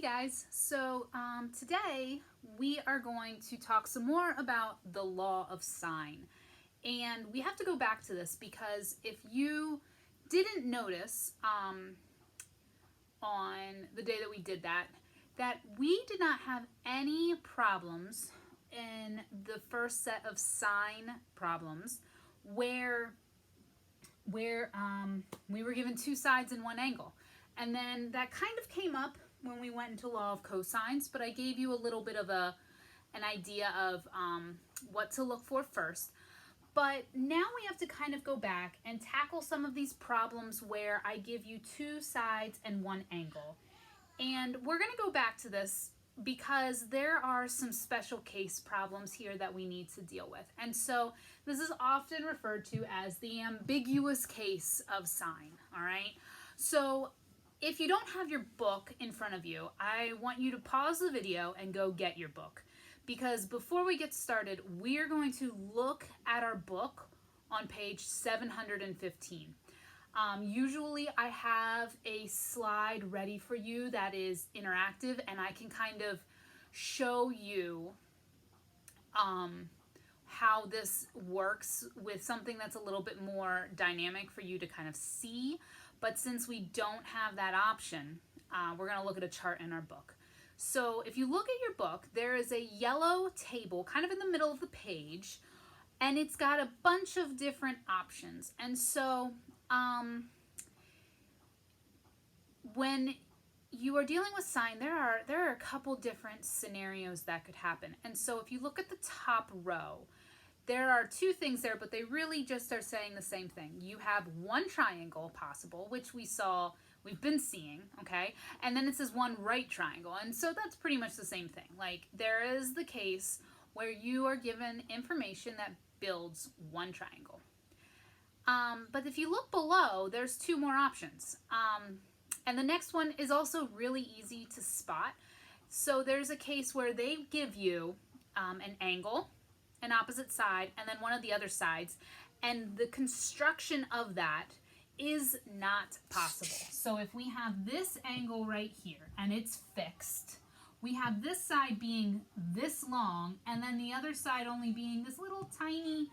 guys, so today we are going to talk some more about the law of sine. And we have to go back to this because if you didn't notice on the day that we did that we did not have any problems in the first set of sine problems where we were given two sides and one angle. And then that kind of came up when we went into law of cosines, but I gave you a little bit of an idea of what to look for first. But now we have to kind of go back and tackle some of these problems where I give you two sides and one angle. And we're going to go back to this because there are some special case problems here that we need to deal with. And so this is often referred to as the ambiguous case of sine, all right? So if you don't have your book in front of you, I want you to pause the video and go get your book. Because before we get started, we are going to look at our book on page 715. Usually I have a slide ready for you that is interactive, and I can kind of show you how this works with something that's a little bit more dynamic for you to kind of see. But since we don't have that option, we're going to look at a chart in our book. So if you look at your book, there is a yellow table kind of in the middle of the page, and it's got a bunch of different options. And so when you are dealing with sine, there are a couple different scenarios that could happen. And so if you look at the top row, there are two things there, but they really just are saying the same thing. You have one triangle possible, which we've been seeing, okay? And then it says one right triangle. And so that's pretty much the same thing. Like, there is the case where you are given information that builds one triangle. But if you look below, there's two more options. And the next one is also really easy to spot. So there's a case where they give you an angle, an opposite side, and then one of the other sides. And the construction of that is not possible. So if we have this angle right here and it's fixed, we have this side being this long and then the other side only being this little tiny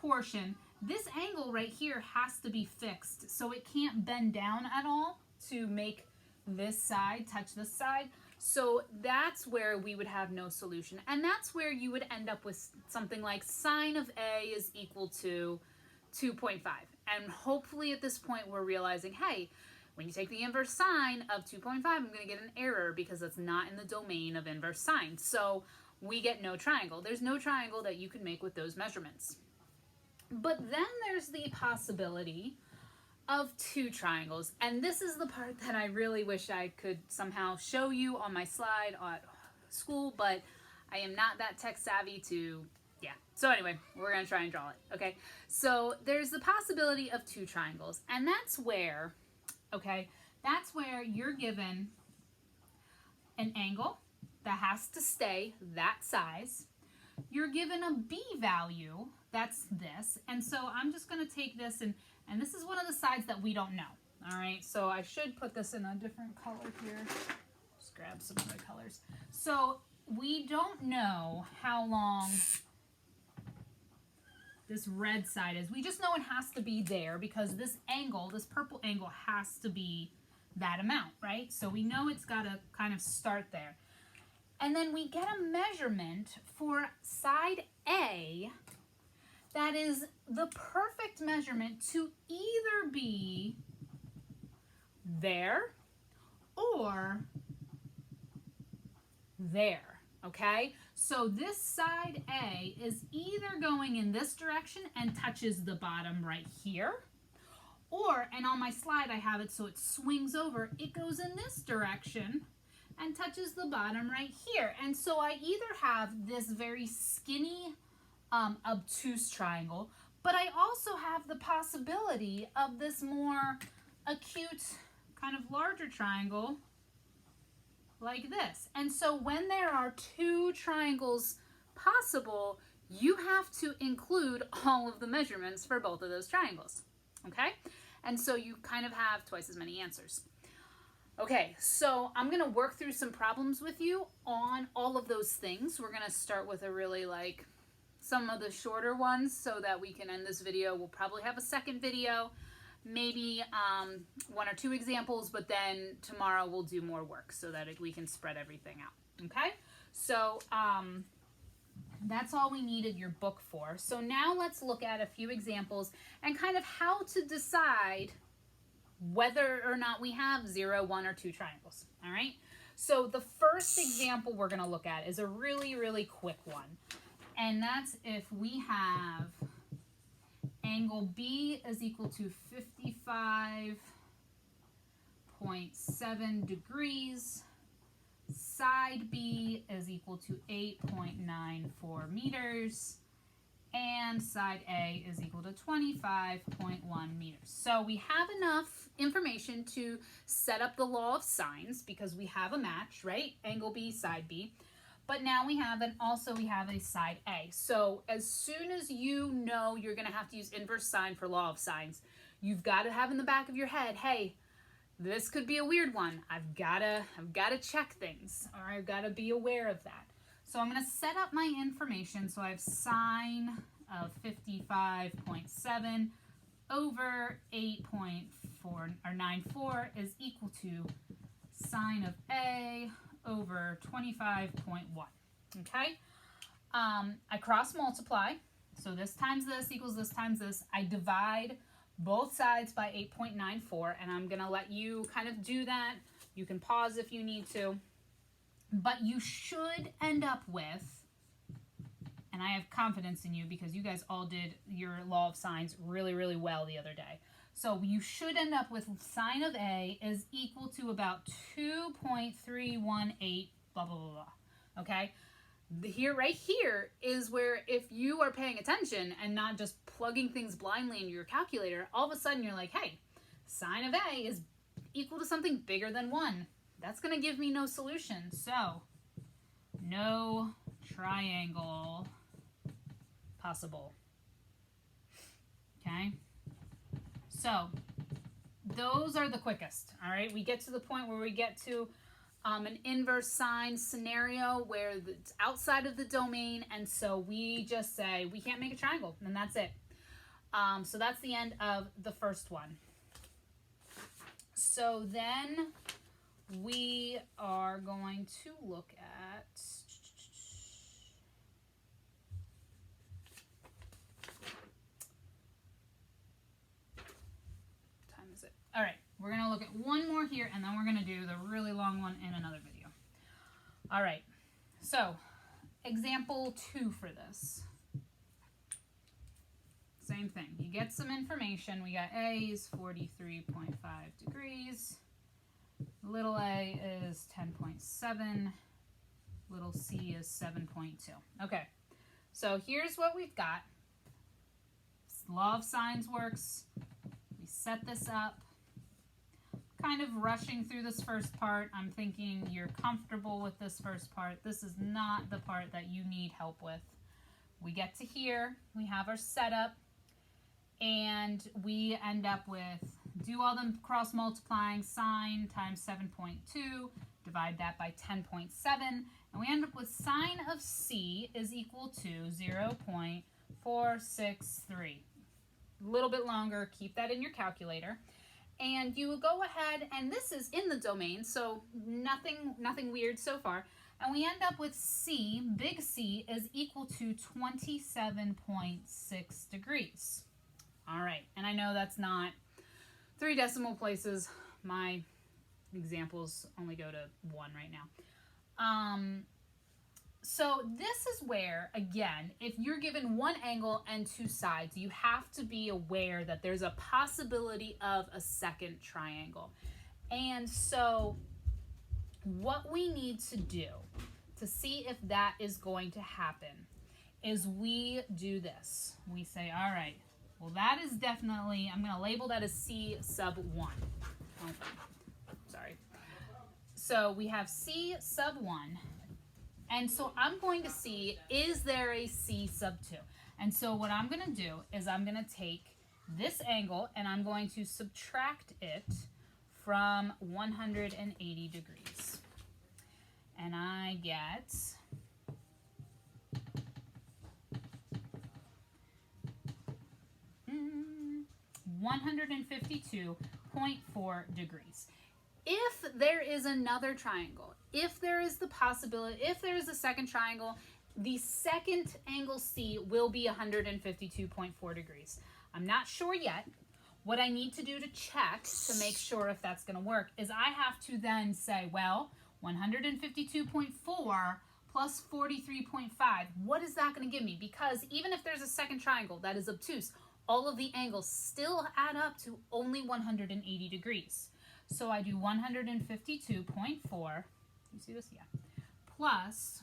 portion. This angle right here has to be fixed, so it can't bend down at all to make this side touch this side. So that's where we would have no solution. And that's where you would end up with something like sine of A is equal to 2.5. And hopefully at this point we're realizing, hey, when you take the inverse sine of 2.5, I'm going to get an error because that's not in the domain of inverse sine. So we get no triangle. There's no triangle that you can make with those measurements. But then there's the possibility of two triangles. And this is the part that I really wish I could somehow show you on my slide at school, but I am not that tech savvy to, yeah. So anyway, we're going to try and draw it, okay? So there's the possibility of two triangles, and that's where, okay, that's where you're given an angle that has to stay that size. You're given a B value, that's this. And so I'm just going to take this, and this is one of the sides that we don't know. All right, so I should put this in a different color here. Just grab some other colors. So we don't know how long this red side is. We just know it has to be there because this angle, this purple angle, has to be that amount, right? So we know it's got to kind of start there. And then we get a measurement for side A that is the perfect measurement to either be there or there, okay? So this side A is either going in this direction and touches the bottom right here, or, and on my slide I have it so it swings over, it goes in this direction and touches the bottom right here. And so I either have this very skinny, obtuse triangle, but I also have the possibility of this more acute, kind of larger triangle like this. And so when there are two triangles possible, you have to include all of the measurements for both of those triangles, okay? And so you kind of have twice as many answers. Okay, so I'm going to work through some problems with you on all of those things. We're going to start with a really some of the shorter ones so that we can end this video. We'll probably have a second video, maybe 1 or 2 examples, but then tomorrow we'll do more work so that we can spread everything out. Okay, so that's all we needed your book for. So now let's look at a few examples and kind of how to decide whether or not we have 0, 1, or 2 triangles. All right. So the first example we're going to look at is a really, really quick one. And that's if we have angle B is equal to 55.7 degrees. Side B is equal to 8.94 meters. And side A is equal to 25.1 meters. So we have enough information to set up the law of sines because we have a match, right? Angle B, side B. But now we have a side A. So as soon as you know you're going to have to use inverse sine for law of sines, you've got to have in the back of your head, hey, this could be a weird one. I've got to check things, or I've got to be aware of that. So I'm going to set up my information. So I have sine of 55.7 over 8.94 is equal to sine of A over 25.1. Okay? I cross multiply. So this times this equals this times this. I divide both sides by 8.94, and I'm going to let you kind of do that. You can pause if you need to. But you should end up with, and I have confidence in you because you guys all did your law of sines really, really well the other day. So you should end up with sine of A is equal to about 2.318, blah, blah, blah, blah. Okay? Right here is where if you are paying attention and not just plugging things blindly into your calculator, all of a sudden you're like, hey, sine of A is equal to something bigger than 1. That's going to give me no solution. So, no triangle possible. Okay? So, those are the quickest. All right? We get to the point where we get to an inverse sine scenario where it's outside of the domain, and so we just say we can't make a triangle, and that's it. So that's the end of the first one. So then we are going to look at what time is it? All right, we're going to look at one more here, and then we're going to do the really long one in another video. All right, so example 2 for this. Same thing. You get some information. We got A is 43.5 degrees. Little a is 10.7. Little c is 7.2. Okay, so here's what we've got. Law of sines works. We set this up. Kind of rushing through this first part. I'm thinking you're comfortable with this first part. This is not the part that you need help with. We get to here. We have our setup. And we end up with, do all them cross multiplying, sine times 7.2, divide that by 10.7, and we end up with sine of c is equal to 0.463. A little bit longer, keep that in your calculator. And you will go ahead, and this is in the domain, so nothing weird so far. And we end up with c, big C, is equal to 27.6 degrees. All right, and I know that's not 3 decimal places. My examples only go to 1 right now. So this is where, again, if you're given one angle and 2 sides, you have to be aware that there's a possibility of a second triangle. And so what we need to do to see if that is going to happen is we do this. We say, all right, well, that is definitely, I'm going to label that as C sub 1. Oh, sorry. So we have C sub 1. And so I'm going to see, is there a C sub 2? And so what I'm going to do is I'm going to take this angle and I'm going to subtract it from 180 degrees. And I get 152.4 degrees. If there is another triangle, if there is the possibility, if there is a second triangle, the second angle C will be 152.4 degrees. I'm not sure yet. What I need to do to check to make sure if that's going to work is I have to then say, well, 152.4 plus 43.5, what is that going to give me? Because even if there's a second triangle that is obtuse, all of the angles still add up to only 180 degrees. So I do 152.4, you see this? Yeah, plus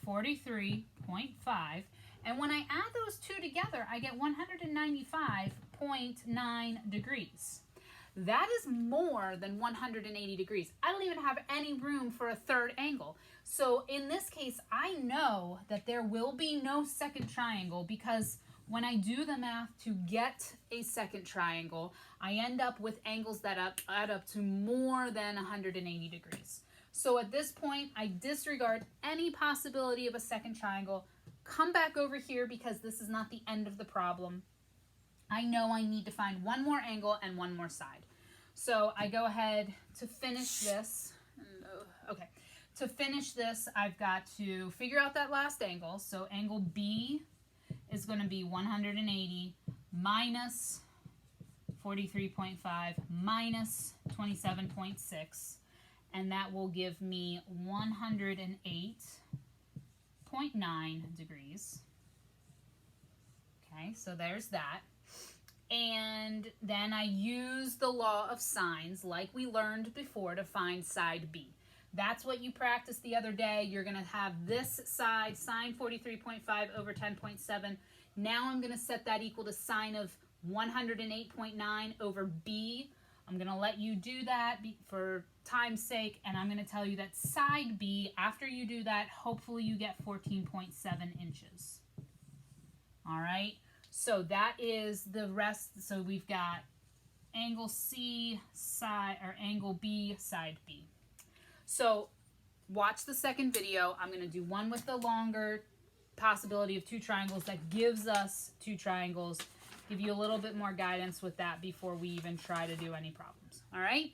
43.5, and when I add those two together, I get 195.9 degrees. That is more than 180 degrees. I don't even have any room for a third angle. So in this case, I know that there will be no second triangle because when I do the math to get a second triangle, I end up with angles that add up to more than 180 degrees. So at this point, I disregard any possibility of a second triangle. Come back over here because this is not the end of the problem. I know I need to find one more angle and one more side. So I go ahead to finish this. Okay, to finish this, I've got to figure out that last angle. So angle B is going to be 180 minus 43.5 minus 27.6, and that will give me 108.9 degrees. Okay, so there's that. And then I use the law of sines like we learned before to find side B. That's what you practiced the other day. You're going to have this side, sine 43.5 over 10.7. Now I'm going to set that equal to sine of 108.9 over B. I'm going to let you do that for time's sake, and I'm going to tell you that side B, after you do that, hopefully you get 14.7 inches. All right, so that is the rest. So we've got angle C side, or angle B side B. So watch the second video. I'm going to do one with the longer possibility of two triangles that gives us two triangles. Give you a little bit more guidance with that before we even try to do any problems. All right?